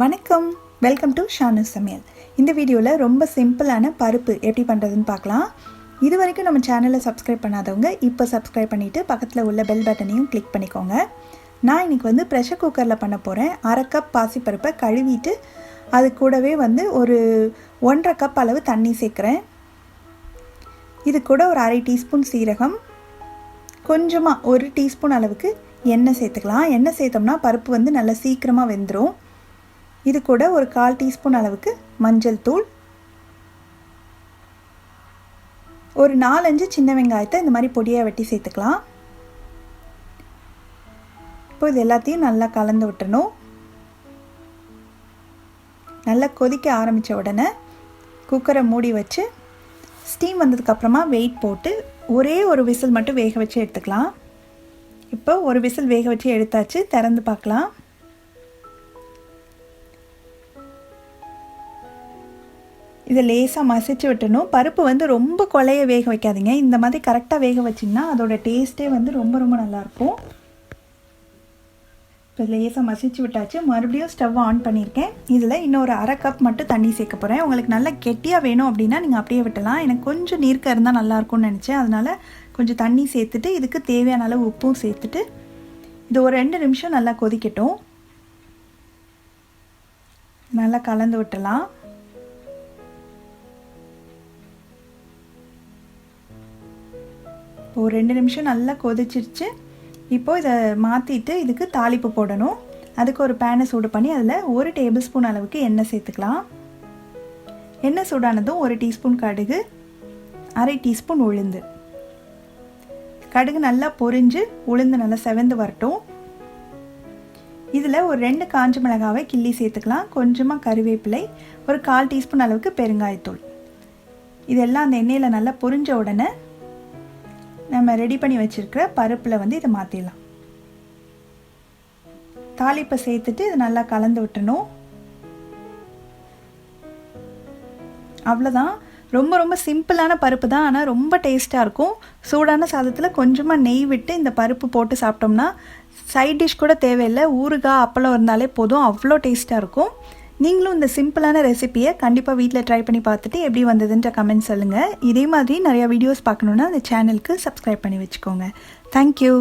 வணக்கம், welcome to Shanu சமையல். இந்த வீடியோவில் ரொம்ப சிம்பிளான பருப்பு எப்படி பண்ணுறதுன்னு பார்க்கலாம். இது வரைக்கும் நம்ம சேனலை சப்ஸ்கிரைப் பண்ணாதவங்க இப்போ சப்ஸ்கிரைப் பண்ணிவிட்டு பக்கத்தில் உள்ள பெல் பட்டனையும் கிளிக் பண்ணிக்கோங்க. நான் இன்றைக்கி ப்ரெஷர் குக்கரில் பண்ண போகிறேன். 1/2 கப் பாசிப்பருப்பை கழுவிட்டு அது கூடவே ஒரு 1/2 கப் அளவு தண்ணி சேர்க்குறேன். இது கூட ஒரு 1/2 டீஸ்பூன் சீரகம், கொஞ்சமாக 1 டீஸ்பூன் அளவுக்கு எண்ணெய் சேர்த்துக்கலாம். எண்ணெய் சேர்த்தோம்னா பருப்பு நல்லா சீக்கிரமாக வெந்துடும். இது கூட ஒரு 1/4 டீஸ்பூன் அளவுக்கு மஞ்சள் தூள், ஒரு 4-5 சின்ன வெங்காயத்தை இந்த மாதிரி பொடியாக வெட்டி சேர்த்துக்கலாம். இப்போ இது எல்லாத்தையும் நல்லா கலந்து விட்டுறணும். நல்லா கொதிக்க ஆரம்பித்த உடனே குக்கரை மூடி வச்சு ஸ்டீம் வந்ததுக்கப்புறமா வெயிட் போட்டு ஒரே ஒரு விசில் மட்டும் வேக வச்சு எடுத்துக்கலாம். இப்போ ஒரு விசில் வேக வச்சு எடுத்தாச்சு. திறந்து பார்க்கலாம். இதை லேசாக மசிச்சு விட்டணும். பருப்பு ரொம்ப கொலைய வேக வைக்காதீங்க. இந்த மாதிரி கரெக்டாக வேக வச்சிங்கன்னா அதோட டேஸ்ட்டே ரொம்ப நல்லாயிருக்கும். இப்போ லேசாக மசிச்சு விட்டாச்சு. மறுபடியும் ஸ்டவ் ஆன் பண்ணியிருக்கேன். இதில் இன்னொரு 1/2 கப் மட்டும் தண்ணி சேர்க்க போகிறேன். உங்களுக்கு நல்லா கெட்டியாக வேணும் அப்படின்னா நீங்கள் அப்படியே விட்டலாம். எனக்கு கொஞ்சம் நீர்க்க இருந்தால் நல்லாயிருக்கும்னு நினச்சேன். அதனால் கொஞ்சம் தண்ணி சேர்த்துட்டு இதுக்கு தேவையான அளவு உப்பும் சேர்த்துட்டு இது ஒரு 2 நிமிஷம் நல்லா கொதிக்கட்டும். நல்லா கலந்து விட்டலாம். ஒரு 2 நிமிஷம் நல்லா கொதிச்சிருச்சு. இப்போது இதை மாற்றிட்டு இதுக்கு தாளிப்பு போடணும். அதுக்கு ஒரு பேனை சூடு பண்ணி அதில் 1 டேபிள் ஸ்பூன் அளவுக்கு எண்ணெய் சேர்த்துக்கலாம். எண்ணெய் சூடானதும் 1 டீஸ்பூன் கடுகு, 1/2 டீஸ்பூன் உளுந்து. கடுகு நல்லா பொரிஞ்சு உளுந்து நல்லா செவந்து வரட்டும். இதில் ஒரு 2 காஞ்ச மிளகாவை கிள்ளி சேர்த்துக்கலாம். கொஞ்சமாக கருவேப்பிலை, ஒரு 1/4 டீஸ்பூன் அளவுக்கு பெருங்காயத்தூள். இதெல்லாம் அந்த எண்ணெயில் நல்லா பொரிஞ்ச உடனே நம்ம ரெடி பண்ணி வச்சுருக்கிற பருப்பில் இதை மாற்றிடலாம். தாளிப்பை சேர்த்துட்டு இது நல்லா கலந்து விட்டணும். அவ்வளோதான். ரொம்ப சிம்பிளான பருப்பு தான், ஆனால் ரொம்ப டேஸ்ட்டாக இருக்கும். சூடான சாதத்தில் கொஞ்சமாக நெய் விட்டு இந்த பருப்பு போட்டு சாப்பிட்டோம்னா சைட் டிஷ் கூட தேவையில்லை. ஊறுகாய் அப்பளம் இருந்தாலே போதும், அவ்வளோ டேஸ்ட்டாக இருக்கும். நீங்களும் இந்த சிம்பிளான ரெசிபியை கண்டிப்பாக வீட்டில் ட்ரை பண்ணி பார்த்துட்டு எப்படி வந்ததுன்ற கமெண்ட் சொல்லுங்கள். இதே மாதிரி நிறையா வீடியோஸ் பார்க்கணுன்னா அந்த சேனலுக்கு சப்ஸ்கிரைப் பண்ணி வச்சுக்கோங்க. தேங்க்யூ.